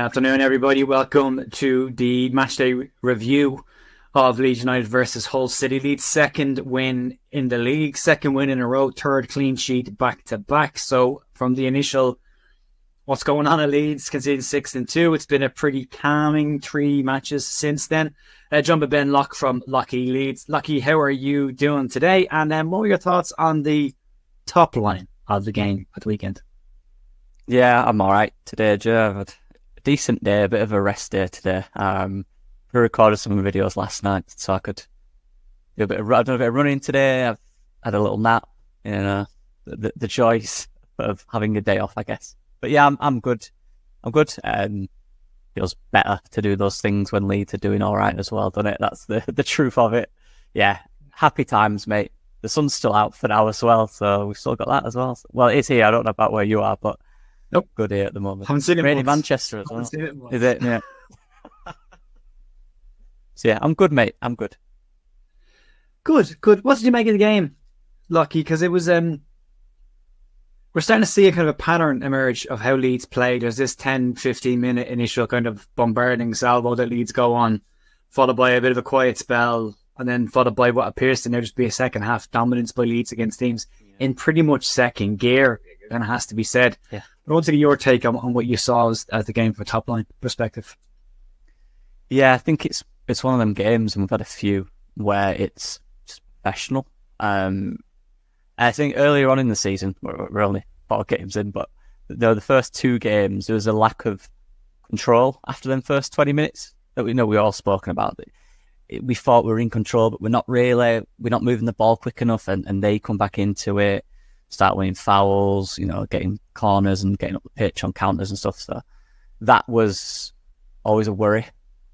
Afternoon, everybody. Welcome to the matchday review of Leeds United versus Hull City. Leeds' second win in the league, second win in a row, third clean sheet back to back. So from the initial what's going on at Leeds, conceding 6-2, it's been a pretty calming 3 matches since then. Joined by Ben Locke from Lucky Leeds. Lucky, how are you doing today? And what were your thoughts on the top line of the game at the weekend? Yeah, I'm all right today, Joe. I've had a decent day, a bit of a rest day today. I recorded some videos last night, so I could do I've done a bit of running today. I've had a little nap. You know, the choice of having a day off, I guess. But yeah, I'm good. I'm good. Feels better to do those things when Leeds are doing all right as well, doesn't it? That's the truth of it. Yeah, happy times, mate. The sun's still out for now as well, so we've still got that as well. Well, it is here. I don't know about where you are, but nope, good here at the moment. Haven't seen it Rainy once. Manchester as well. Haven't seen it once. Is it? Yeah. So yeah, I'm good, mate. I'm good. Good. What did you make of the game, Lucky? Because it was we're starting to see a kind of a pattern emerge of how Leeds play. There's this 10-15 minute initial kind of bombarding salvo that Leeds go on, followed by a bit of a quiet spell, and then followed by what appears to now just be a second half dominance by Leeds against teams in pretty much second gear. It kind of has to be said. Yeah. I want to get your take on what you saw as the game from a top line perspective. Yeah, I think it's one of them games, and we've had a few where it's just professional. I think earlier on in the season, we're only 4 games in, but the first 2 games, there was a lack of control after them first 20 minutes that we all spoken about. We thought we were in control, but we're not really. We're not moving the ball quick enough, and they come back into it, start winning fouls, getting corners and getting up the pitch on counters and stuff. So that was always a worry.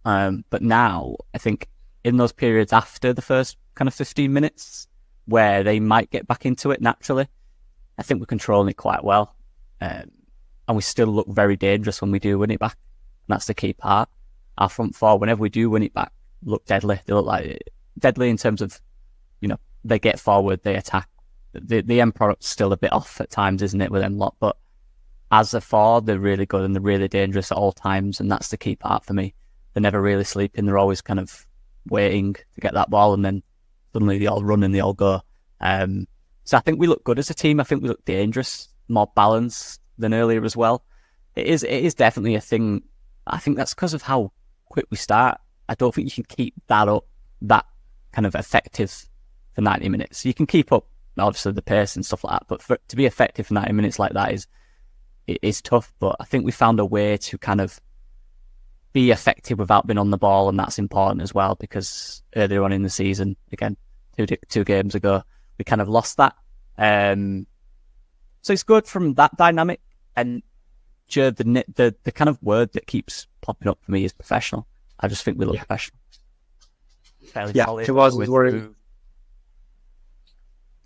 But now, I think in those periods after the first kind of 15 minutes, where they might get back into it naturally, I think we're controlling it quite well. And we still look very dangerous when we do win it back. And that's the key part. Our front 4, whenever we do win it back, look deadly. They look like deadly in terms of, they get forward, they attack. The end product's still a bit off at times, isn't it, with them lot? But as a 4, they're really good and they're really dangerous at all times. And that's the key part for me. They're never really sleeping. They're always kind of waiting to get that ball, and then suddenly they all run and they all go. So I think we look good as a team. I think we look dangerous, more balanced than earlier as well. It is definitely a thing. I think that's because of how quick we start. I don't think you can keep that up, that kind of effective for 90 minutes. You can keep up, obviously, the pace and stuff like that, but to be effective for 90 minutes like that is tough. But I think we found a way to kind of be effective without being on the ball, and that's important as well, because earlier on in the season, again, two games ago, we kind of lost that. So it's good from that dynamic. And Joe, the kind of word that keeps popping up for me is professional. I just think we look professional. Fairly solid. It was worrying.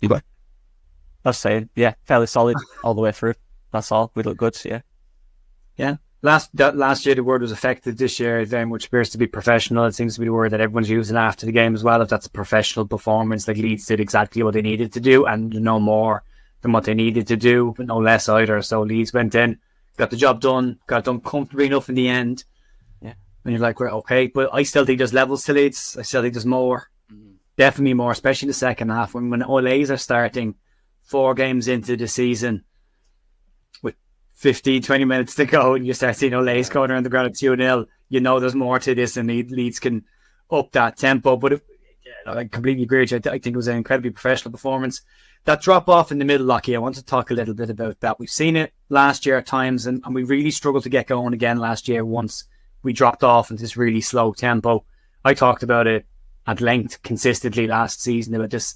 You got? I was saying, fairly solid all the way through. That's all. We look good, Yeah. Last year the word was effective. This year it very much appears to be professional. It seems to be the word that everyone's using after the game as well. If that's a professional performance, like Leeds did exactly what they needed to do, and no more than what they needed to do, but no less either. So Leeds went in, got the job done, got it done comfortably enough in the end. Yeah. And you're like, we're okay, but I still think there's levels to Leeds. I still think there's more. Definitely more, especially in the second half when Olays are starting 4 games into the season with 15-20 minutes to go, and you start seeing Olays going around the ground at 2-0. There's more to this, and Leeds can up that tempo. But I completely agree with you. I think it was an incredibly professional performance. That drop off in the middle, Lockie, I want to talk a little bit about that. We've seen it last year at times, and we really struggled to get going again last year once we dropped off into this really slow tempo. I talked about it at length consistently last season about this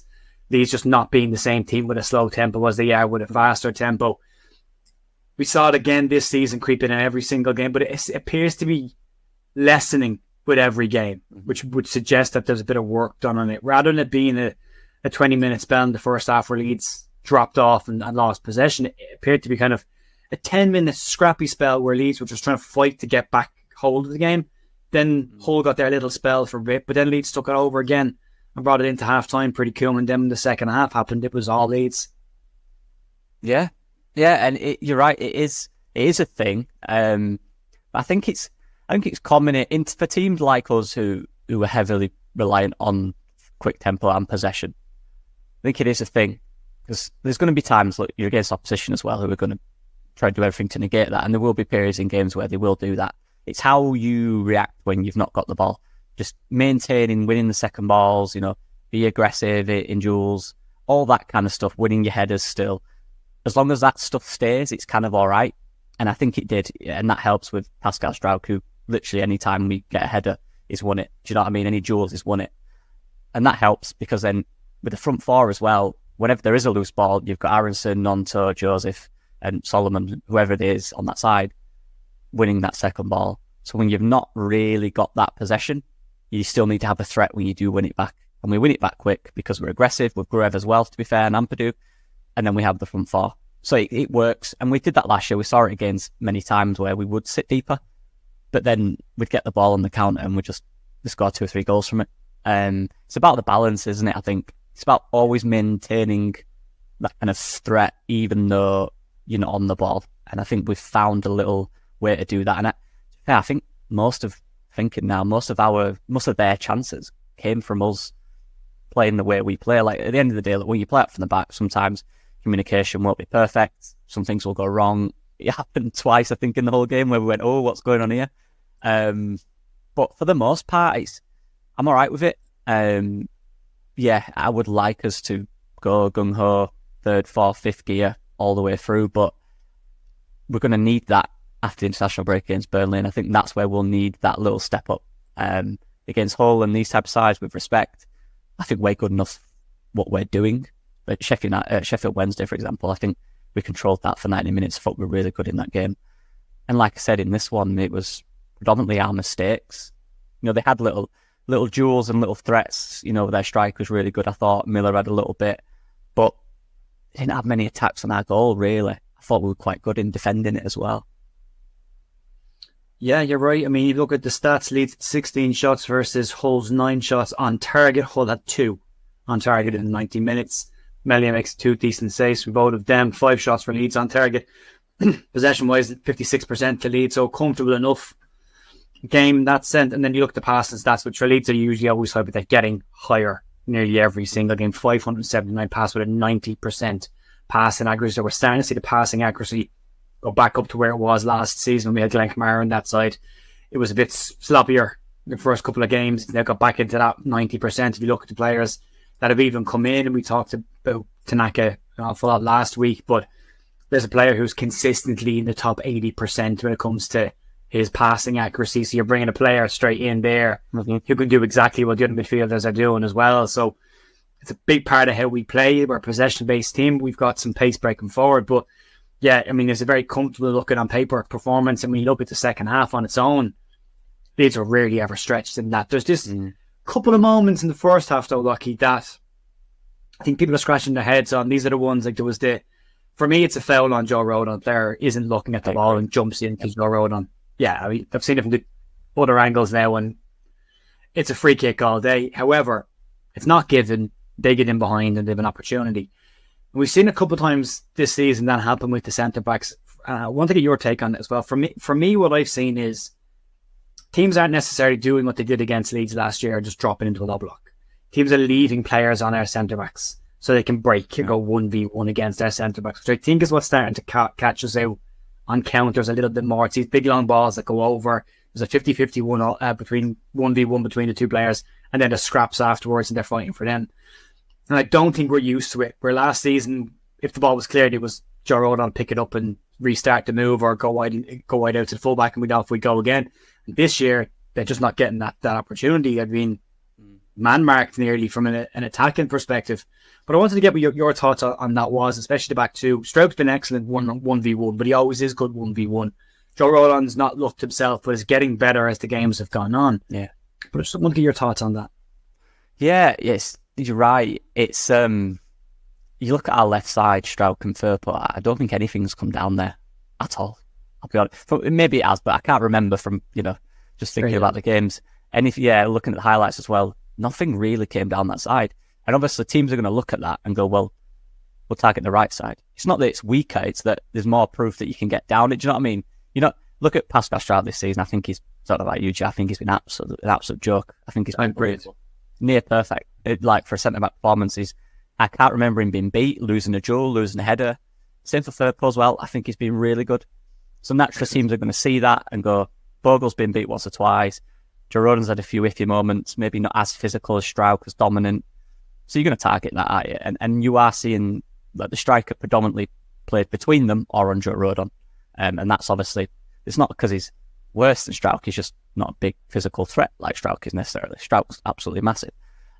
Leeds just not being the same team with a slow tempo as they are with a faster tempo. We saw it again this season creeping in every single game, but it appears to be lessening with every game, which would suggest that there's a bit of work done on it. Rather than it being a 20-minute spell in the first half where Leeds dropped off and lost possession, it appeared to be kind of a 10-minute scrappy spell where Leeds were just trying to fight to get back hold of the game. Then Hull got their little spell for a bit, but then Leeds took it over again and brought it into half-time pretty cool, and then when the second half happened, it was all Leeds. Yeah, and you're right, it is a thing. I think it's common for teams like us who are heavily reliant on quick tempo and possession. I think it is a thing, because there's going to be times like you're against opposition as well who are going to try to do everything to negate that, and there will be periods in games where they will do that. It's how you react when you've not got the ball. Just maintaining, winning the second balls, be aggressive in duels, all that kind of stuff, winning your headers still. As long as that stuff stays, it's kind of all right. And I think it did, and that helps with Pascal Struijk, who literally any time we get a header, he's won it. Do you know what I mean? Any duels, he's won it. And that helps, because then with the front four as well, whenever there is a loose ball, you've got Aronson, Mato Joseph, and Solomon, whoever it is on that side, winning that second ball. So when you've not really got that possession, you still need to have a threat when you do win it back. And we win it back quick because we're aggressive with Gruev as well, to be fair, and Ampadu. And then we have the front four. So it works. And we did that last year. We saw it against many times where we would sit deeper, but then we'd get the ball on the counter and we'd just score 2 or 3 goals from it. It's about the balance, isn't it? I think it's about always maintaining that kind of threat, even though you're not on the ball. And I think we've found a little way to do that. And I think most of their chances came from us playing the way we play. Like at the end of the day, like when you play up from the back, sometimes communication won't be perfect. Some things will go wrong. It happened twice, I think, in the whole game where we went, "Oh, what's going on here?" But for the most part, I'm all right with it. Yeah, I would like us to go gung ho, 3rd, 4th, 5th gear all the way through, but we're going to need that after the international break against Burnley, and I think that's where we'll need that little step up. Against Hull and these type of sides, with respect, I think we're good enough what we're doing. But Sheffield Wednesday, for example, I think we controlled that for 90 minutes. I thought we were really good in that game. And like I said, in this one, it was predominantly our mistakes. They had little duels and little threats. Their strike was really good. I thought Miller had a little bit, but they didn't have many attacks on our goal, really. I thought we were quite good in defending it as well. Yeah, you're right. I mean, you look at the stats, Leeds 16 shots versus Hull's 9 shots on target. Hull had 2 on target in 90 minutes. Melia makes 2 decent saves for both of them. 5 shots for Leeds on target. Possession-wise, 56% to Leeds, so comfortable enough game in that sense. And then you look at the passing stats, which for Leeds are usually always high, but they're getting higher nearly every single game. 579 pass with a 90% passing accuracy. So we're starting to see the passing accuracy go back up to where it was last season when we had Glenn Kamara on that side. It was a bit sloppier the first couple of games. They got back into that 90%. If you look at the players that have even come in, and we talked about Tanaka an awful lot last week, but there's a player who's consistently in the top 80% when it comes to his passing accuracy. So you're bringing a player straight in there who can do exactly what the other midfielders are doing as well. So it's a big part of how we play. We're a possession-based team. We've got some pace breaking forward, but yeah, I mean, it's a very comfortable looking on paper performance. And when you look at the second half on its own, Leeds are rarely ever stretched in that. There's just a couple of moments in the first half, though, Lucky, that I think people are scratching their heads on. These are the ones, like for me, it's a foul on Joe Rodon. Player isn't looking at the ball and jumps into Joe Rodon. Yeah, I mean, I've seen it from the other angles now, and it's a free kick all day. However, it's not given. They get in behind and they have an opportunity. We've seen a couple of times this season that happen with the centre backs. I want to get your take on it as well. For me, what I've seen is teams aren't necessarily doing what they did against Leeds last year, just dropping into a low block. Teams are leaving players on our centre backs so they can break and go 1v1 against our centre backs, which I think is what's starting to catch us out on counters a little bit more. It's these big long balls that go over. There's a 50-50 one between 1v1 between the two players, and then the scraps afterwards, and they're fighting for them. And I don't think we're used to it. Where last season, if the ball was cleared, it was Joe Rodon pick it up and restart the move, or go wide out to the fullback and we'd go again. And this year, they're just not getting that opportunity. I mean, man-marked nearly from an attacking perspective. But I wanted to get what your thoughts on that was, especially the back two. Struijk's been excellent 1v1, but he always is good 1v1. Joe Rodon's not looked himself, but is getting better as the games have gone on. Yeah. But I just want to get your thoughts on that. Yeah, yes, you're right. It's you look at our left side, Struijk and Firpo, I don't think anything's come down there at all. I'll be honest. Maybe it has, but I can't remember from, just thinking about the games. And looking at the highlights as well, nothing really came down that side. And obviously teams are going to look at that and go, well, we'll target the right side. It's not that it's weaker, it's that there's more proof that you can get down it. Do you know what I mean? look at Pascal Stroud this season. I think he's sort of like you, I think he's been an absolute joke. I think he's been near perfect. Like for a centre back performance, I can't remember him being beat, losing a duel, losing a header. Same for Firpo as well. I think he's been really good. So naturally, teams are going to see that and go, Bogle's been beat once or twice. Joe Rodon's had a few iffy moments, maybe not as physical as Stroud, as dominant. So you're going to target that, aren't you? And you are seeing that the striker predominantly played between them or on Joe Rodon. And that's obviously, it's not because he's worse than Stroud, he's just not a big physical threat like Stroud is necessarily. Stroud's absolutely massive.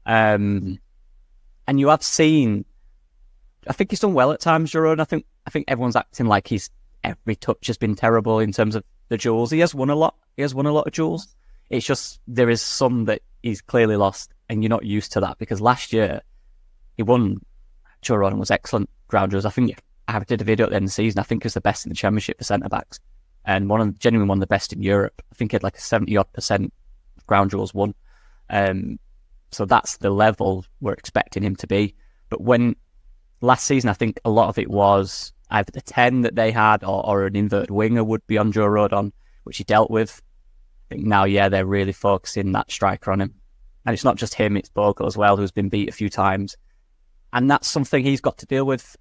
And you have seen, I think he's done well at times, Joe Rodon. I think everyone's acting like every touch has been terrible in terms of the duels. He has won a lot. He has won a lot of duels. It's just there is some that he's clearly lost, and you're not used to that because last year he won. Joe Rodon was excellent ground duels. I think I did a video at the end of the season. I think he was the best in the Championship for centre backs, and genuinely one of the best in Europe. I think he had like a 70% ground duels won. So that's the level we're expecting him to be. But when last season, I think a lot of it was either the 10 that they had or an inverted winger would be on Joe Rodon, which he dealt with. I think now, they're really focusing that striker on him. And it's not just him, it's Bogle as well, who's been beat a few times. And that's something he's got to deal with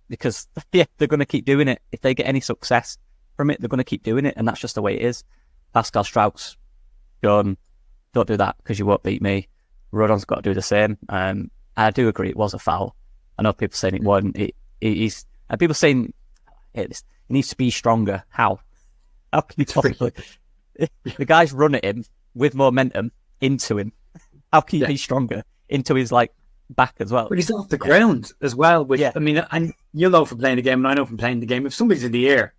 because, they're going to keep doing it. If they get any success from it, they're going to keep doing it. And that's just the way it is. Pascal Stroud's done. Don't do that because you won't beat me. Rodon's got to do the same. I do agree it was a foul. I know people saying it wasn't. He's and people saying he needs to be stronger. How can you possibly? The guy's run at him with momentum into him. How can you be stronger into his back as well? But he's off the ground as well. I mean, and you'll know from playing the game, and I know from playing the game. If somebody's in the air,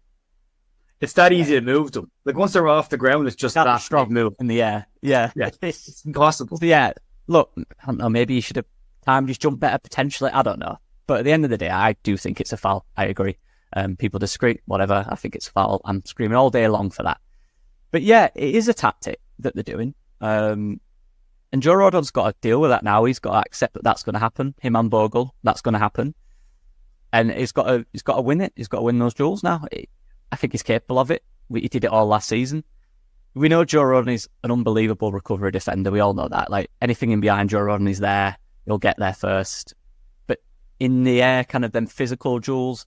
it's that easy to move them. Like once they're off the ground, it's just that strong move in the air. Yeah, it's impossible. Look, I don't know. Maybe he should have timed his jump better potentially. I don't know. But at the end of the day, I do think it's a foul. I agree. People disagree, whatever. I think it's a foul. I'm screaming all day long for that. But it is a tactic that they're doing. And Joe Rodon's got to deal with that now. He's got to accept that that's going to happen. Him and Bogle, that's going to happen. And he's got to win it. He's got to win those duels now. I think he's capable of it. He did it all last season. We know Joe Rodon is an unbelievable recovery defender. We all know that. Like anything in behind Joe Rodon is there. He'll get there first. But in the air, kind of them physical duels,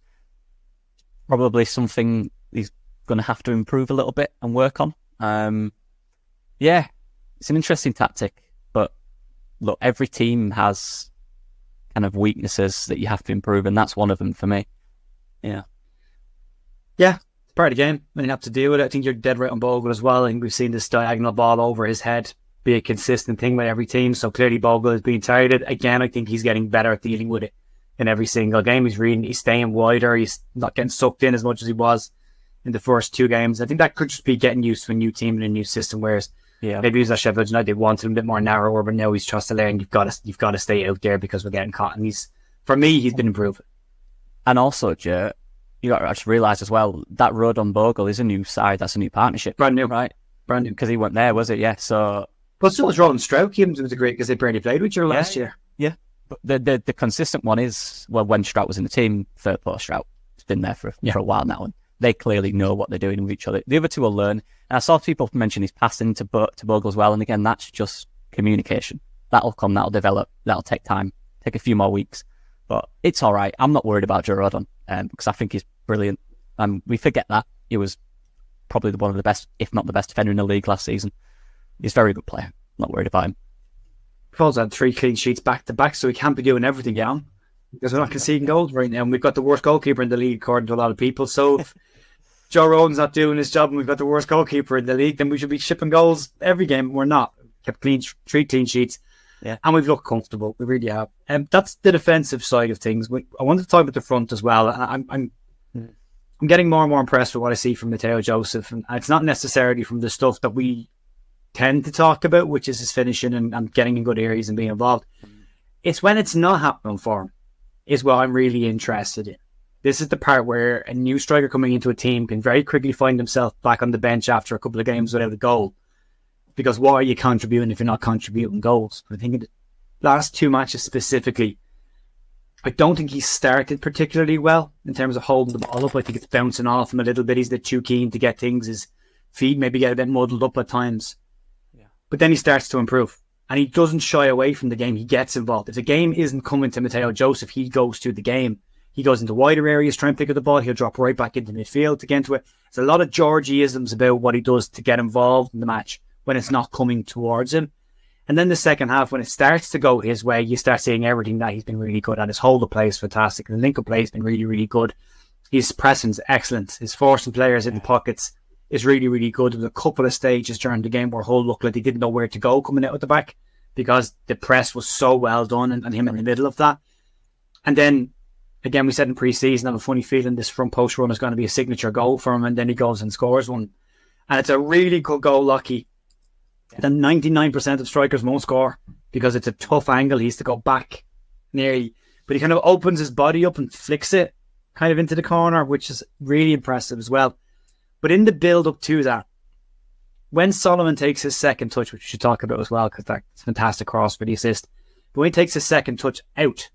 probably something he's going to have to improve a little bit and work on. It's an interesting tactic, but look, every team has kind of weaknesses that you have to improve, and that's one of them for me. Yeah, it's part of the game, and you have to deal with it. I think you're dead right on Bogle as well. I think we've seen this diagonal ball over his head be a consistent thing with every team, so clearly Bogle is being targeted. Again, I think he's getting better at dealing with it in every single game. He's staying wider, he's not getting sucked in as much as he was in the first two games. I think that could just be getting used to a new team and a new system, whereas maybe he was at Sheffield United, they wanted him a bit more narrower, but now he's trust to learn. You've got to stay out there because we're getting caught. And he's been improving. And also, Joe, you got to just realise as well that Rodon Bogle is a new side. That's a new partnership, brand new, right? Brand new, because he went there, was it? Yeah. So, but still, was Rodon Stroke. He was great because they barely played with you last year. Yeah, but the consistent one is when Strout was in the team, Firpo Strout. It's been there for a while now, and they clearly know what they're doing with each other. The other two will learn. And I saw people mention his passing to Bogle as well. And again, that's just communication. That'll come, that'll develop, that'll take time, take a few more weeks. But it's all right. I'm not worried about Joe Rodon because I think he's brilliant. We forget that. He was probably one of the best, if not the best defender in the league last season. He's a very good player. Not worried about him. Paul's had 3 clean sheets back to back, so he can't be doing everything down because we're not conceding goals right now. And we've got the worst goalkeeper in the league, according to a lot of people. So if Joe Rodon's not doing his job and we've got the worst goalkeeper in the league, then we should be shipping goals every game. We're not. Kept 3 clean sheets. Yeah. And we've looked comfortable. We really have. That's the defensive side of things. I wanted to talk about the front as well. I'm getting more and more impressed with what I see from Mato Joseph. And it's not necessarily from the stuff that we tend to talk about, which is his finishing and getting in good areas and being involved. It's when it's not happening for him is what I'm really interested in. This is the part where a new striker coming into a team can very quickly find himself back on the bench after a couple of games without a goal. Because why are you contributing if you're not contributing goals? I think in the last 2 matches specifically, I don't think he started particularly well in terms of holding the ball up. I think it's bouncing off him a little bit. He's a bit too keen to get things. His feet maybe get a bit muddled up at times. Yeah. But then he starts to improve. And he doesn't shy away from the game. He gets involved. If the game isn't coming to Mato Joseph, he goes to the game. He goes into wider areas, trying to pick up the ball. He'll drop right back into midfield to get into it. There's a lot of Georgie-isms about what he does to get involved in the match when it's not coming towards him. And then the second half, when it starts to go his way, you start seeing everything that he's been really good at. His hold of play is fantastic. The link of play has been really, really good. His pressing's excellent. His forcing players in the pockets is really, really good. There was a couple of stages during the game where Hull looked like they didn't know where to go coming out at the back because the press was so well done and him in the middle of that. And then, again, we said in pre-season, I have a funny feeling this front post run is going to be a signature goal for him, and then he goes and scores one. And it's a really good goal, Lockie. Then 99% of strikers won't score because it's a tough angle. He has to go back nearly, but he kind of opens his body up and flicks it kind of into the corner, which is really impressive as well. But in the build up to that, when Solomon takes his second touch, which we should talk about as well, because that's a fantastic cross for the assist, but when he takes his second touch out,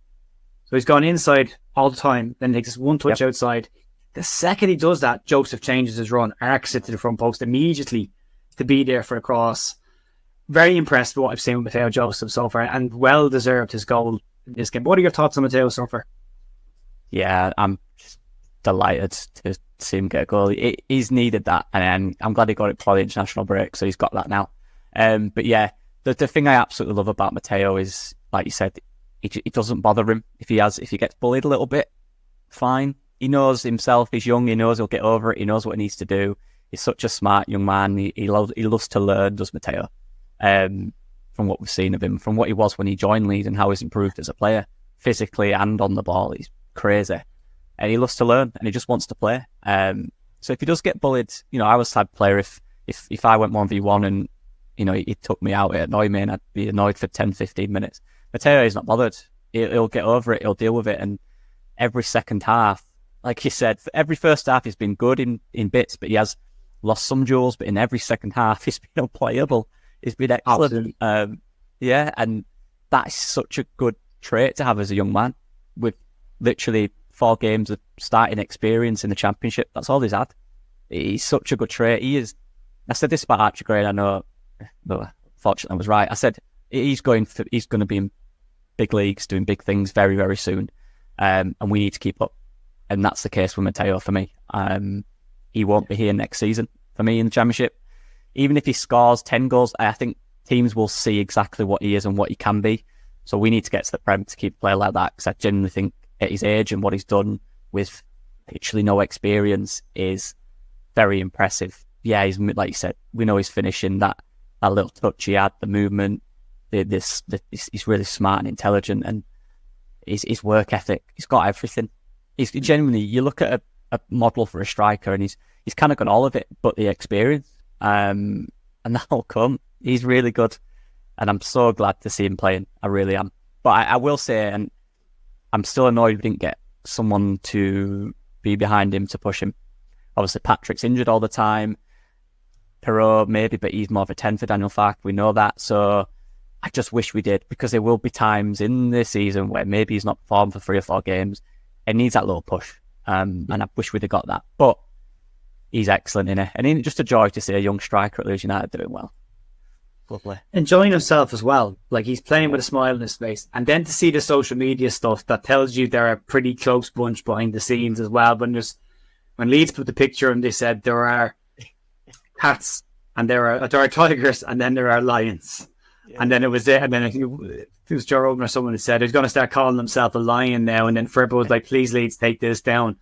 so he's gone inside all the time, then he takes his one touch outside. The second he does that, Joseph changes his run, arcs it to the front post immediately to be there for a cross. Very impressed with what I've seen with Mato Joseph so far, and well deserved his goal in this game. What are your thoughts on Mato so far? Yeah, I'm just delighted to see him get a goal. He's needed that, and I'm glad he got it before the international break, so he's got that now. But yeah, the thing I absolutely love about Matteo is, like you said, it doesn't bother him if he gets bullied a little bit. Fine, he knows himself. He's young. He knows he'll get over it. He knows what he needs to do. He's such a smart young man. He loves to learn. Does Matteo? From what we've seen of him, from what he was when he joined Leeds and how he's improved as a player, physically and on the ball, he's crazy. And he loves to learn and he just wants to play. So if he does get bullied, I was the type of player, if I went 1v1 and, he took me out, it annoyed me and I'd be annoyed for 10, 15 minutes. Matteo is not bothered. He'll get over it. He'll deal with it. And every second half, like you said, every first half he's been good in bits, but he has lost some duels, but in every second half he's been unplayable. He's been excellent. And that's such a good trait to have as a young man with literally 4 games of starting experience in the Championship. That's all he's had. He's such a good trait. He is. I said this about Archie Gray, I know, but fortunately I was right. I said he's going to be in big leagues, doing big things very, very soon, and we need to keep up. And that's the case with Matteo for me. He won't be here next season for me in the Championship. Even if he scores 10 goals, I think teams will see exactly what he is and what he can be. So we need to get to the Prem to keep playing like that, because I genuinely think at his age and what he's done with literally no experience is very impressive. Yeah, he's, like you said, we know he's finishing, that little touch he had, the movement, he's really smart and intelligent, and his work ethic, he's got everything. He's genuinely, you look at a model for a striker and he's kind of got all of it, but the experience. And that'll come. He's really good, and I'm so glad to see him playing. I really am. But I will say, and I'm still annoyed we didn't get someone to be behind him to push him. Obviously, Patrick's injured all the time. Perot maybe, but he's more of a 10 for Daniel Farke. We know that. So I just wish we did, because there will be times in this season where maybe he's not performed for 3 or 4 games and needs that little push. And I wish we'd have got that. But he's excellent in it. And it's just a joy to see a young striker at Leeds United doing well. Lovely. Enjoying himself as well. Like, he's playing with a smile on his face. And then to see the social media stuff that tells you they're a pretty close bunch behind the scenes as well. When Leeds put the picture and they said there are cats and there are tigers and then there are lions. Yeah. And then it was there. And then I think it was Joe Rogan or someone who said he's going to start calling himself a lion now. And then Ferbo was like, please, Leeds, take this down.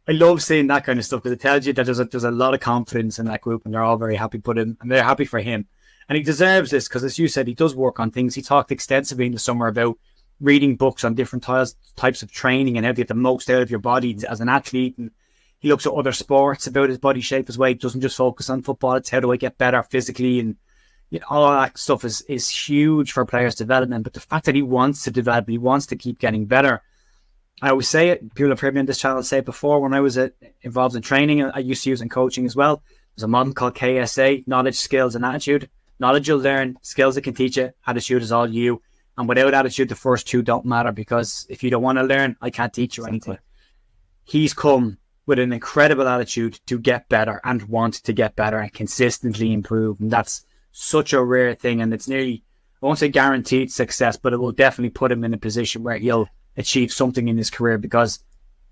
I love seeing that kind of stuff, because it tells you that there's a lot of confidence in that group, and they're all very happy and they're happy for him. And he deserves this, because as you said, he does work on things. He talked extensively in the summer about reading books on different types of training and how to get the most out of your body as an athlete. And he looks at other sports about his body shape as well. He doesn't just focus on football. It's how do I get better physically, and all that stuff is huge for players' development. But the fact that he wants to develop, he wants to keep getting better. I always say it, people have heard me on this channel say it before, when I was involved in training, I used to use in coaching as well. There's a model called KSA, knowledge, skills, and attitude. Knowledge you'll learn, skills that can teach you, attitude is all you. And without attitude, the first two don't matter, because if you don't want to learn, I can't teach you anything. He's come with an incredible attitude to get better and want to get better and consistently improve. And that's such a rare thing. And it's nearly, I won't say guaranteed success, but it will definitely put him in a position where he'll achieve something in his career, because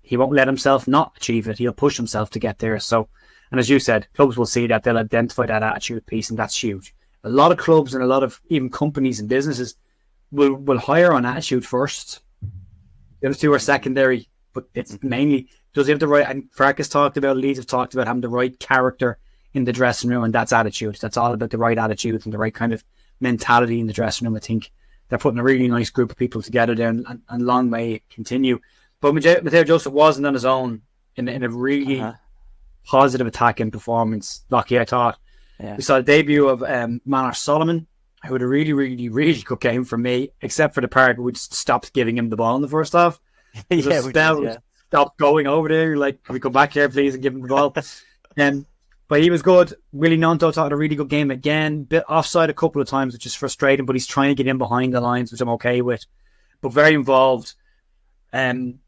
he won't let himself not achieve it. He'll push himself to get there. So, and as you said, clubs will see that, they'll identify that attitude piece, and that's huge. A lot of clubs and a lot of even companies and businesses will hire on attitude first. The other two are secondary, but it's mainly, does he have the right, and Farkas talked about, Leeds have talked about having the right character in the dressing room, and that's attitude. That's all about the right attitude and the right kind of mentality in the dressing room. I think they're putting a really nice group of people together there, and long may it continue. But Mato Joseph wasn't on his own in a really positive attacking performance. Lucky, I thought. Yeah. We saw the debut of Mato Solomon, who had a really, really, really good game for me, except for the part where we just stopped giving him the ball in the first half. Stopped going over there. You're like, can we come back here, please, and give him the ball? But he was good. Willie Nonto thought a really good game again. Bit offside a couple of times, which is frustrating, but he's trying to get in behind the lines, which I'm okay with. But very involved. And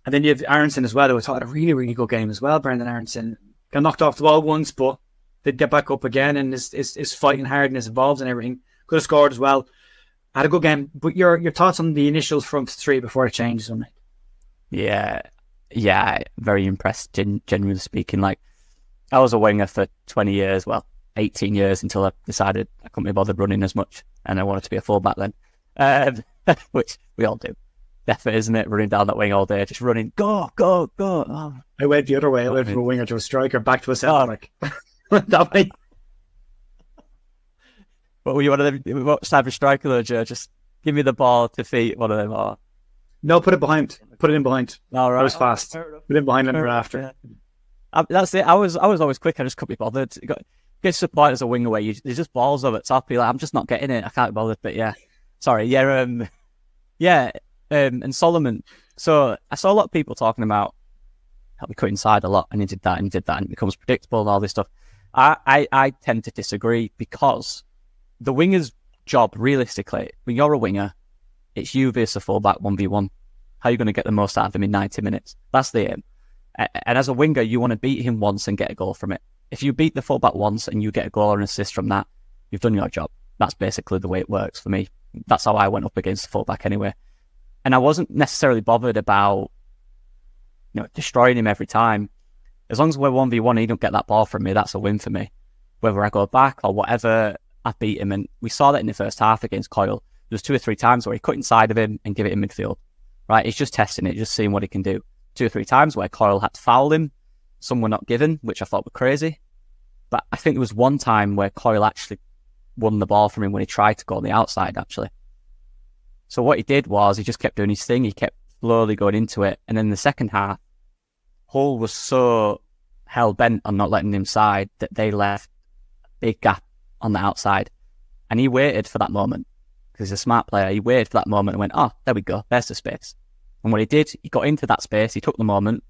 then you have Aronson as well, who thought a really, really good game as well. Brendan Aronson got knocked off the ball once, but did get back up again and is fighting hard and is involved in everything. Could have scored as well. Had a good game. But your thoughts on the initial front three before it changes on it? Yeah, very impressed, genuinely speaking. Like, I was a winger for 20 years, well, 18 years, until I decided I couldn't be bothered running as much, and I wanted to be a fullback then, which we all do. Definitely, isn't it? Running down that wing all day, just running, go. Oh. I went the other way. I went from a winger to a striker, back to a centre back. That way. What were you, one of them? What type of striker though, Joe? Just give me the ball to feet, one of them. Or... No, put it behind. Put it in behind. All right. I was fast. Put it in behind and after. Yeah. That's it. I was always quick. I just couldn't be bothered. It gets to the point as a winger where there's just balls over the top. You're like, I'm just not getting it. I can't be bothered. But yeah, sorry. Yeah. And Solomon. So I saw a lot of people talking about how we cut inside a lot, and he did that, and it becomes predictable and all this stuff. I tend to disagree, because the winger's job, realistically, when you're a winger, it's you versus a fullback 1v1. How are you going to get the most out of him in 90 minutes? That's the aim. And as a winger, you want to beat him once and get a goal from it. If you beat the fullback once and you get a goal or an assist from that, you've done your job. That's basically the way it works for me. That's how I went up against the fullback anyway. And I wasn't necessarily bothered about, destroying him every time. As long as we're 1v1 and he don't get that ball from me, that's a win for me. Whether I go back or whatever, I beat him. And we saw that in the first half against Coyle. There was 2 or 3 times where he cut inside of him and give it in midfield. Right? He's just testing it, just seeing what he can do. 2 or 3 times where Coyle had to foul him. Some were not given, which I thought were crazy. But I think there was one time where Coyle actually won the ball from him when he tried to go on the outside, actually. So what he did was he just kept doing his thing. He kept slowly going into it. And then in the second half, Hull was so hell-bent on not letting him side that they left a big gap on the outside. And he waited for that moment, because he's a smart player. He waited for that moment and went, oh, there we go, there's the space. And what he did, he got into that space, he took the moment,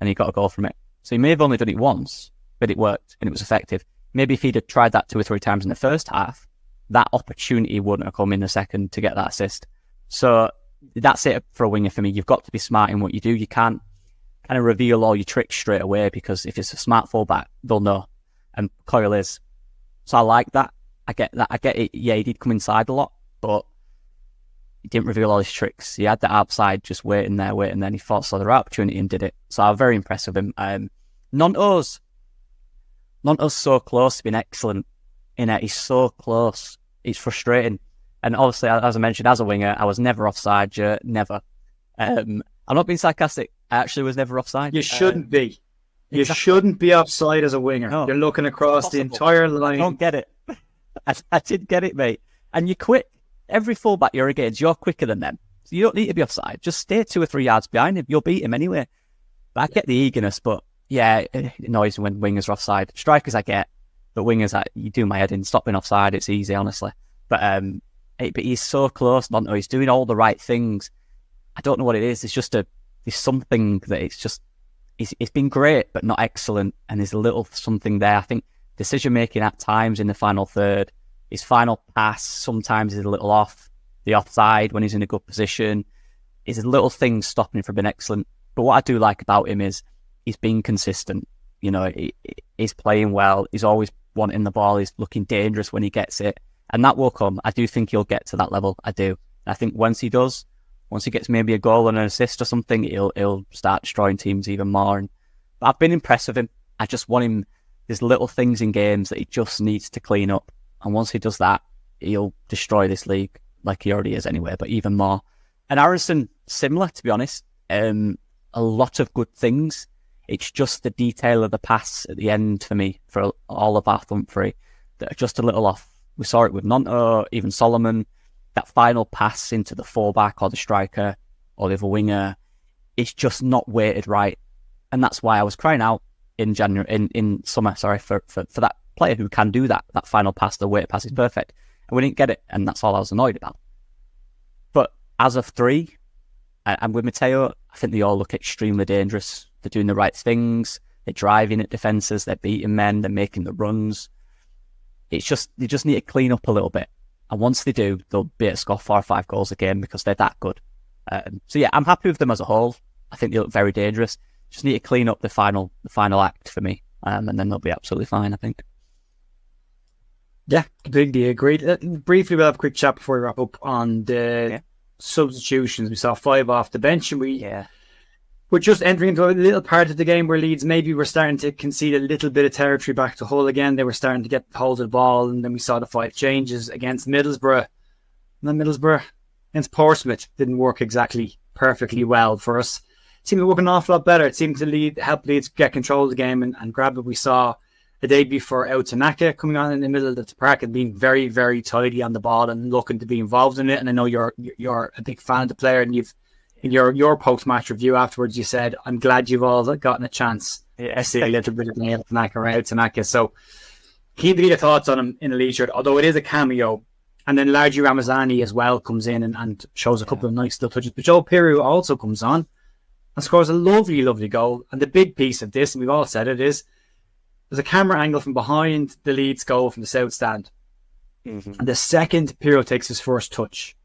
and he got a goal from it. So he may have only done it once, but it worked, and it was effective. Maybe if he'd have tried that 2 or 3 times in the first half, that opportunity wouldn't have come in the second to get that assist. So that's it for a winger for me. You've got to be smart in what you do. You can't kind of reveal all your tricks straight away, because if it's a smart fullback, they'll know. And Coyle is. So I like that. I get that. I get it. Yeah, he did come inside a lot, but he didn't reveal all his tricks. He had the outside just waiting there, and then he saw the right opportunity and did it. So I'm very impressed with him. Nonto's so close to being excellent in it. He's so close. It's frustrating. And obviously, as I mentioned, as a winger, I was never offside, never. I'm not being sarcastic. I actually was never offside. You shouldn't be. You shouldn't be offside as a winger. No, you're looking across the entire line. I don't get it. I did get it, mate. And you're quick. Every fullback you're against, you're quicker than them. So you don't need to be offside. Just stay 2 or 3 yards behind him. You'll beat him anyway. But I get the eagerness, but yeah, it annoys me when wingers are offside. Strikers I get, but wingers, you do my head in. Stopping offside, it's easy, honestly. But he's so close, Nonto. He's doing all the right things. I don't know what it is. It's just there's something that it's been great, but not excellent. And there's a little something there. I think decision making at times in the final third, his final pass sometimes is a little off. the offside when he's in a good position. His little things stopping him from being excellent. But what I do like about him is he's being consistent. You know, he's playing well. He's always wanting the ball. He's looking dangerous when he gets it. And that will come. I do think he'll get to that level. I do. I think once he does, once he gets maybe a goal and an assist or something, he'll start destroying teams even more. But I've been impressed with him. I just want him. There's little things in games that he just needs to clean up. And once he does that, he'll destroy this league like he already is anyway, but even more. And Aaronson, similar, to be honest. A lot of good things. It's just the detail of the pass at the end for me, for all of our front three, that are just a little off. We saw it with Nonto, even Solomon. That final pass into the fullback or the striker or the other winger, it's just not weighted right. And that's why I was crying out in summer, for that player who can do that final pass, the weighted pass is perfect. And we didn't get it, and that's all I was annoyed about. But as of three, and with Matteo, I think they all look extremely dangerous. They're doing the right things, they're driving at defences, they're beating men, they're making the runs. It's just, they just need to clean up a little bit. And once they do, they'll be able to score 4 or 5 goals a game because they're that good. So yeah, I'm happy with them as a whole. I think they look very dangerous. Just need to clean up the final act for me. And then they'll be absolutely fine, I think. Yeah, completely agreed. Briefly, we'll have a quick chat before we wrap up on the substitutions. We saw 5 off the bench, and we're just entering into a little part of the game where Leeds maybe were starting to concede a little bit of territory back to Hull again. They were starting to get hold of the ball, and then we saw the 5 changes against Middlesbrough. And then Middlesbrough against Portsmouth didn't work exactly perfectly well for us. It seemed to work an awful lot better. It seemed to help Leeds get control of the game and grab it. We saw a debut for Tanaka coming on in the middle of the park and being very, very tidy on the ball and looking to be involved in it. And I know you're a big fan of the player, and you've in your post-match review afterwards, you said, I'm glad you've all gotten a chance to see a little bit of Tanaka or Tanaka. So keen to get your thoughts on him in a Leeds shirt, although it is a cameo. And then Largi Ramazani as well comes in and shows a couple of nice little touches. But Joe Piru also comes on and scores a lovely, lovely goal. And the big piece of this, and we've all said it, is there's a camera angle from behind the Leeds goal from the south stand. Mm-hmm. And the second Piru takes his first touch,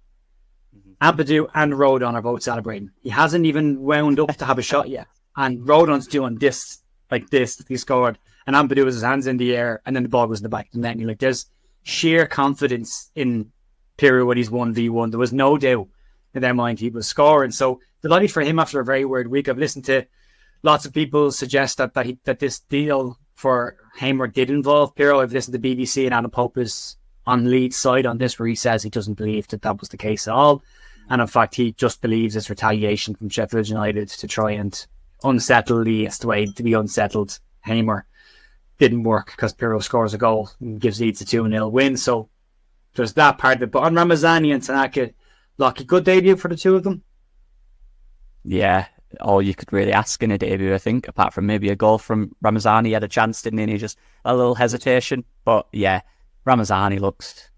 Ampadu and Rodon are both celebrating. He hasn't even wound up to have a shot yet. And Rodon's doing this, like this, he scored. And Ampadu has his hands in the air, and then the ball goes in the back of the net. And you're like, there's sheer confidence in Piru when he's 1v1. There was no doubt in their mind he was scoring. So delighted for him after a very weird week. I've listened to lots of people suggest that this deal for Hamer did involve Piru. I've listened to BBC, and Adam Pope is on Leeds' side on this, where he says he doesn't believe that was the case at all. And in fact, he just believes it's retaliation from Sheffield United to try and unsettle Leeds the way to be unsettled. Hamer didn't work because Pirlo scores a goal and gives Leeds a 2-0 win. So there's that part of it. But on Ramazani and Tanaka, Lockie, good debut for the two of them. Yeah, all you could really ask in a debut, I think, apart from maybe a goal from Ramazani. He had a chance, didn't he? And he just a little hesitation. But yeah, Ramazani looks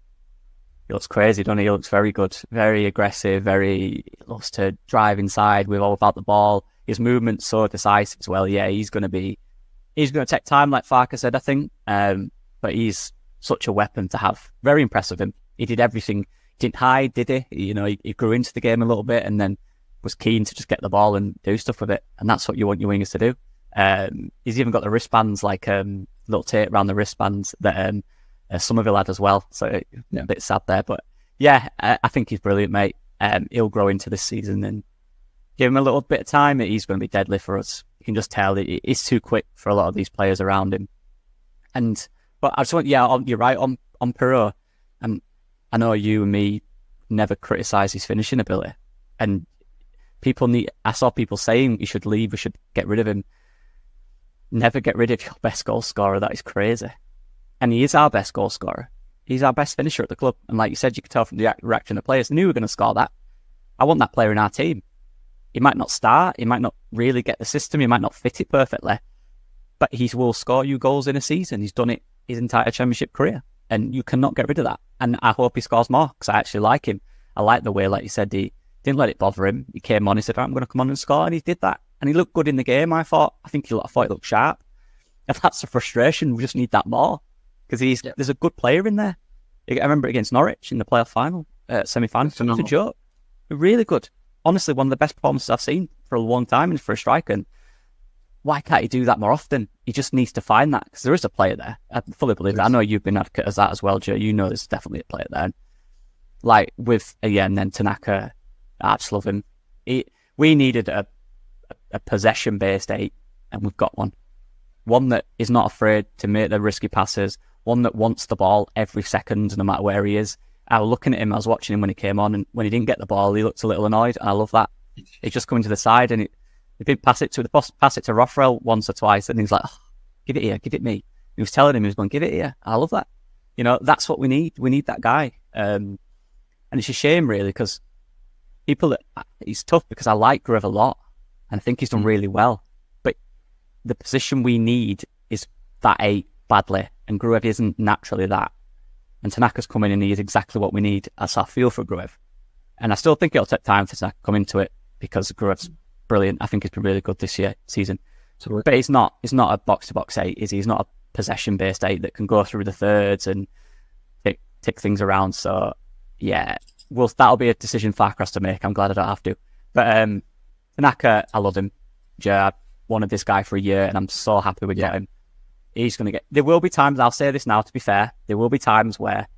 crazy, doesn't he? He looks very good, very aggressive, he loves to drive inside with all about the ball. His movement's so decisive as well. Yeah, he's going to take time, like Farker said, I think. But he's such a weapon to have. Very impressive him. He did everything. He didn't hide, did he? You know, he grew into the game a little bit and then was keen to just get the ball and do stuff with it. And that's what you want your wingers to do. He's even got the wristbands, like little tape around the wristbands that Somerville had as well, so a bit sad there, but yeah, I think he's brilliant, mate. He'll grow into this season, and give him a little bit of time, he's going to be deadly for us. You can just tell that he's too quick for a lot of these players around him. But I just want, you're right on Perot. I know you and me never criticise his finishing ability, and I saw people saying he should leave, we should get rid of him. Never get rid of your best goal scorer. That is crazy. And he is our best goal scorer. He's our best finisher at the club. And like you said, you could tell from the reaction of the players, they knew we were going to score that. I want that player in our team. He might not start. He might not really get the system. He might not fit it perfectly. But he will score you goals in a season. He's done it his entire championship career. And you cannot get rid of that. And I hope he scores more, because I actually like him. I like the way, like you said, he didn't let it bother him. He came on, he said, I'm going to come on and score. And he did that. And he looked good in the game, I thought he looked sharp. If that's a frustration, we just need that more. Because there's a good player in there. I remember against Norwich in the playoff final. semi-final. It's a Phenomenal. joke. Really good. Honestly, one of the best performances I've seen for a long time and for a striker. And why can't he do that more often? He just needs to find that, because there is a player there. I fully believe that. I know you've been advocate as that as well, Joe. You know there's definitely a player there. Like with, and then Tanaka, I just love him. We needed a possession-based 8, and we've got one. One that is not afraid to make the risky passes, one that wants the ball every second, no matter where he is. I was looking at him, I was watching him when he came on, and when he didn't get the ball, he looked a little annoyed, and I love that. He's just coming to the side, and he did pass it to Rothwell once or twice, and he's like, oh, give it here, give it me. He was telling him, he was going, give it here. I love that. That's what we need. We need that guy. And it's a shame, really, because he's tough, because I like Gruev a lot, and I think he's done really well. But the position we need is that 8 badly, and Gruev isn't naturally that. And Tanaka's coming in, and he is exactly what we need. As I feel for Gruev. And I still think it'll take time for Tanaka to come into it, because Gruev's brilliant. I think he's been really good this season. But he's not a box-to-box 8, is he? He's not a possession-based 8 that can go through the thirds and tick things around. So, yeah, that'll be a decision Farcross to make. I'm glad I don't have to. But Tanaka, I love him. Yeah, I wanted this guy for a year, and I'm so happy we got him. He's going to get... There will be times, I'll say this now to be fair, there will be times where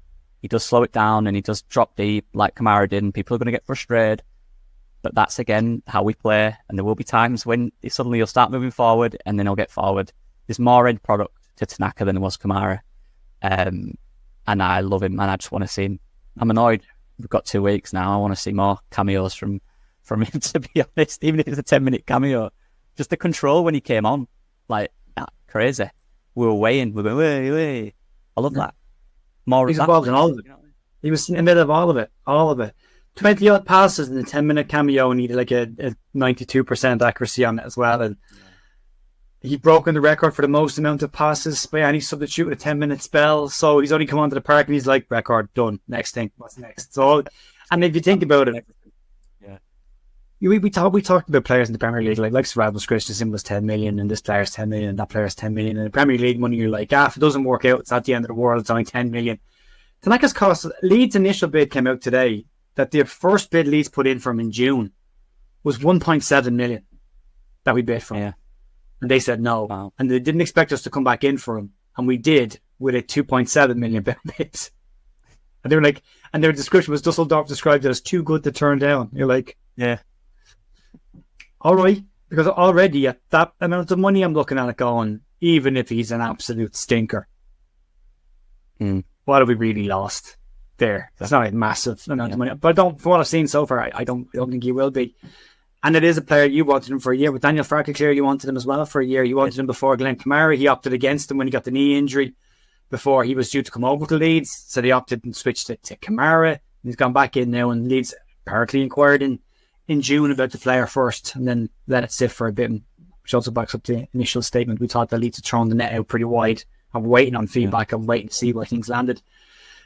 he does slow it down and he does drop deep like Kamara did, and people are going to get frustrated. But that's, again, how we play. And there will be times when suddenly he'll start moving forward, and then he'll get forward. There's more end product to Tanaka than there was Kamara. And I love him, and I just want to see him. I'm annoyed. We've got 2 weeks now. I want to see more cameos from him, to be honest, even if it's a 10-minute cameo. Just the control when he came on, like, crazy. We were weighing. We were way. I love that. He's involved in all of it. He was in the middle of all of it. 20 odd passes in a 10-minute cameo, and he did like a 92% accuracy on it as well. And he's broken the record for the most amount of passes by any substitute with a 10-minute spell. So he's only come onto the park, and he's like, record done. Next thing, what's next? So, and if you think about it, we talked about players in the Premier League, like Rasmus Christensen was 10 million, and this player's 10 million, and that player's 10 million. And the Premier League money, you're like, if it doesn't work out, it's not the end of the world. It's only 10 million. Tanaka's cost, Leeds' initial bid came out today, that the first bid Leeds put in for him in June was 1.7 million that we bid for him. Yeah. And they said no. Wow. And they didn't expect us to come back in for him. And we did, with a 2.7 million bid. And they were like, and their description was, Dusseldorf described it as too good to turn down. You're like, yeah. All right. Because already at that amount of money, I'm looking at it going, even if he's an absolute stinker, what have we really lost there? That's not a massive amount of money. But from what I've seen so far, I don't think he will be. And it is a player, you wanted him for a year. With Daniel Farke, clearly you wanted him as well for a year. You wanted him before Glenn Kamara. He opted against him when he got the knee injury before he was due to come over to Leeds. So they opted and switched it to Kamara. He's gone back in now, and Leeds apparently inquired in June about the player first, and then let it sit for a bit, which also backs up the initial statement. We thought that Leeds had thrown the net out pretty wide. I'm waiting on feedback. I'm waiting to see where things landed.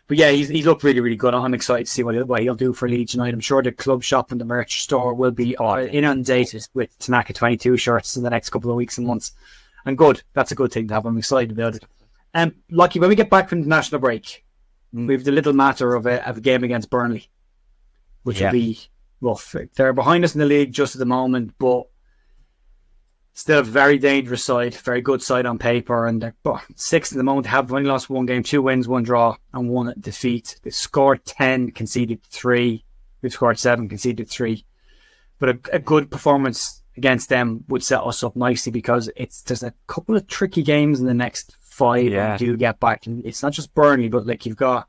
But yeah, he's looked really, really good. I'm excited to see what he'll do for Leeds United. I'm sure the club shop and the merch store will be inundated with Tanaka 22 shirts in the next couple of weeks and months. And good. That's a good thing to have. I'm excited about it. Lucky, when we get back from the national break, we have the little matter of a game against Burnley, which will be rough. They're behind us in the league just at the moment, but still a very dangerous side, very good side on paper, and they're sixth at the moment. Have only lost 1 game, 2 wins, 1 draw, and 1 defeat. They've scored 10, conceded 3. We've scored 7, conceded 3. But a good performance against them would set us up nicely, because there's a couple of tricky games in the next 5 when we do get back. And it's not just Burnley, but like you've got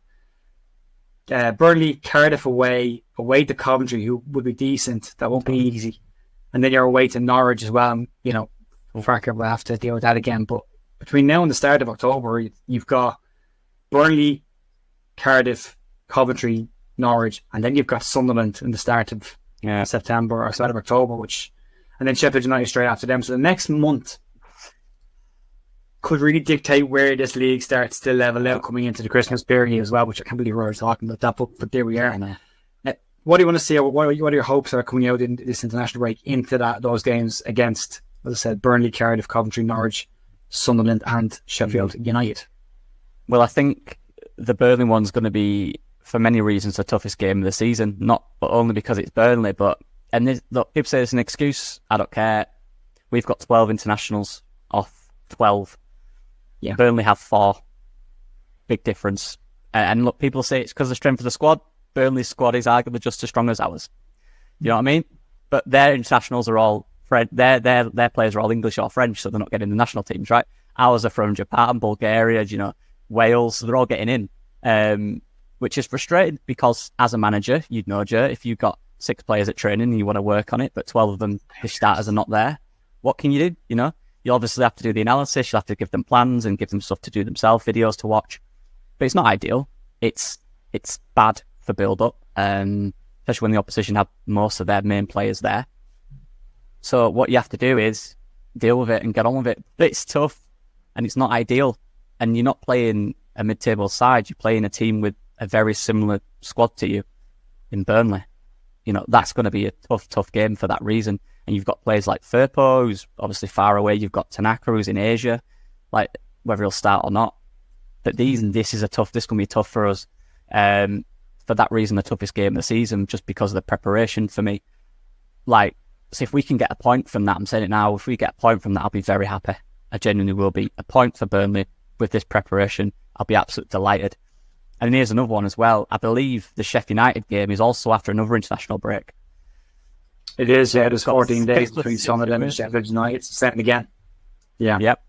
Burnley, Cardiff away to Coventry, who would be decent. That won't be easy. And then you're away to Norwich as well. You know, Farker will have to deal with that again. But between now and the start of October, you've got Burnley, Cardiff, Coventry, Norwich, and then you've got Sunderland in the start of September or start of October, and then Sheffield United straight after them. So the next month could really dictate where this league starts to level out coming into the Christmas period as well, which I can't believe we're talking about that, but there we are. What do you want to see? What are your hopes are coming out in this international break into those games against, as I said, Burnley, Cardiff, Coventry, Norwich, Sunderland and Sheffield United? Well, I think the Burnley one's going to be for many reasons, the toughest game of the season. Not but only because it's Burnley, look, people say it's an excuse. I don't care. We've got 12 internationals off 12. Yeah. Burnley have 4. Big difference. And look, people say it's because of the strength of the squad. Burnley's squad is arguably just as strong as ours. You know what I mean? But their internationals are all their players are all English or French, so they're not getting the national teams, right? Ours are from Japan, Bulgaria, Wales, so they're all getting in. Which is frustrating because as a manager, you'd know, Joe, if you've got 6 players at training and you want to work on it, but 12 of them, the starters, are not there, what can you do? You obviously have to do the analysis, you'll have to give them plans and give them stuff to do themselves, videos to watch. But it's not ideal. It's bad for build-up, especially when the opposition have most of their main players there. So what you have to do is deal with it and get on with it. But it's tough and it's not ideal. And you're not playing a mid-table side, you're playing a team with a very similar squad to you in Burnley. That's going to be a tough game for that reason. And you've got players like Firpo, who's obviously far away. You've got Tanaka, who's in Asia, like whether he'll start or not. But this is going to be tough for us. For that reason, the toughest game of the season, just because of the preparation for me. So if we can get a point from that, I'm saying it now, if we get a point from that, I'll be very happy. I genuinely will be. A point for Burnley with this preparation, I'll be absolutely delighted. And here's another one as well. I believe the Sheffield United game is also after another international break. It is, yeah. There's 14 days between Sunderland and Sheffield United. It's set again. Yeah. Yep.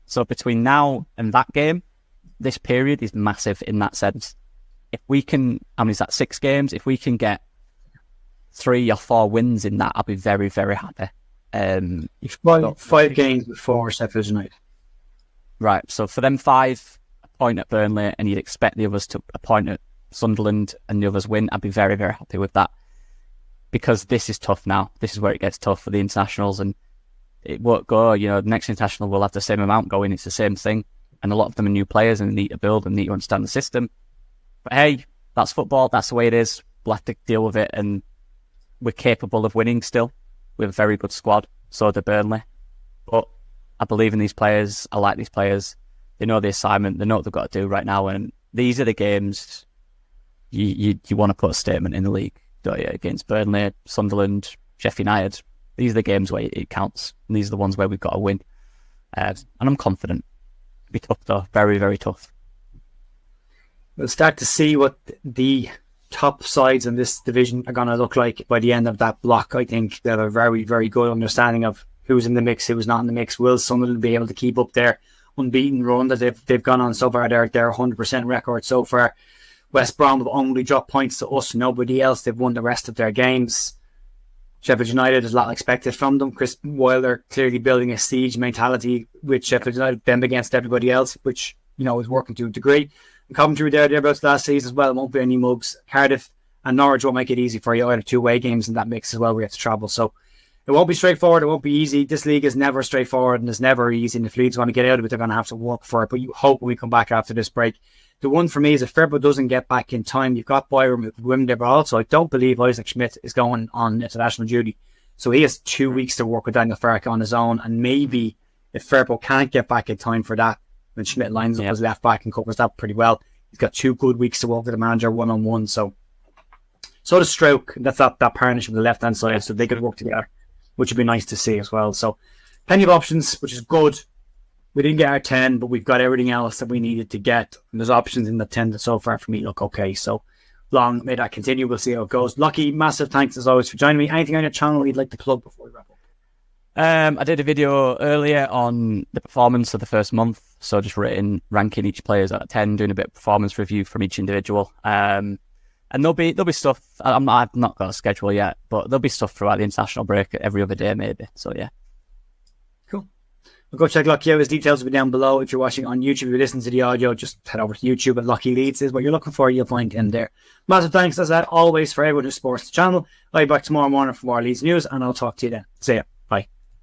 So between now and that game, this period is massive in that sense. If we can, how many is that, 6 games? If we can get 3 or 4 wins in that, I'll be very, very happy. You've got 5 games before Sheffield United. Right, so for them 5, a point at Burnley, and you'd expect the others to a point at Sunderland and the others win, I'd be very, very happy with that. Because this is tough now. This is where it gets tough for the internationals, and it won't go, the next international will have the same amount going, it's the same thing. And a lot of them are new players and need to build and need to understand the system. But hey, that's football, that's the way it is. We'll have to deal with it, and we're capable of winning still. We have a very good squad, so do Burnley. But I believe in these players, I like these players. They know the assignment, they know what they've got to do right now, and these are the games you want to put a statement in the league, don't you? Against Burnley, Sunderland, Sheffield United. These are the games where it counts, and these are the ones where we've got to win. And I'm confident. It'll be tough though, very, very tough. We'll start to see what the top sides in this division are going to look like by the end of that block. I think they have a very, very good understanding of who's in the mix, who's not in the mix. Will Sunderland be able to keep up their unbeaten run that they've gone on so far? Their 100% record so far. West Brom have only dropped points to us, nobody else. They've won the rest of their games. Sheffield United, there's a lot expected from them. Chris Wilder clearly building a siege mentality with Sheffield United, them against everybody else, which is working to a degree. And Coventry were thereabouts last season as well. It won't be any mugs. Cardiff and Norwich won't make it easy for you. Either 2 away games in that mix as well. We have to travel, so it won't be straightforward. It won't be easy. This league is never straightforward and it's never easy. And if Leeds want to get out of it, they're going to have to work for it. But you hope when we come back after this break. The one for me is if Firpo doesn't get back in time, you've got Byram with women there, but also I don't believe Isaac Schmidt is going on international duty. So he has 2 weeks to work with Daniel Farke on his own. And maybe if Firpo can't get back in time for that, then Schmidt lines up as left back and covers that pretty well. He's got 2 good weeks to work with the manager one-on-one. So does Stroke. That's that partnership with the left-hand side, so they could work together, which would be nice to see as well. So plenty of options, which is good. We didn't get our 10, but we've got everything else that we needed to get. And there's options in the 10 that so far for me look okay. So long may that continue. We'll see how it goes. Lucky, massive thanks as always for joining me. Anything on your channel you'd like to plug before we wrap up? I did a video earlier on the performance of the first month. So just ranking each players out of 10, doing a bit of performance review from each individual. And there'll be stuff. I've not got a schedule yet, but there'll be stuff throughout the international break every other day maybe. So yeah. Go check Lucky out. His details will be down below. If you're watching on YouTube, if you listen to the audio, just head over to YouTube and Lucky Leeds is what you're looking for. You'll find him there. Massive thanks, as always, for everyone who supports the channel. I'll be back tomorrow morning for more Leeds news, and I'll talk to you then. See ya.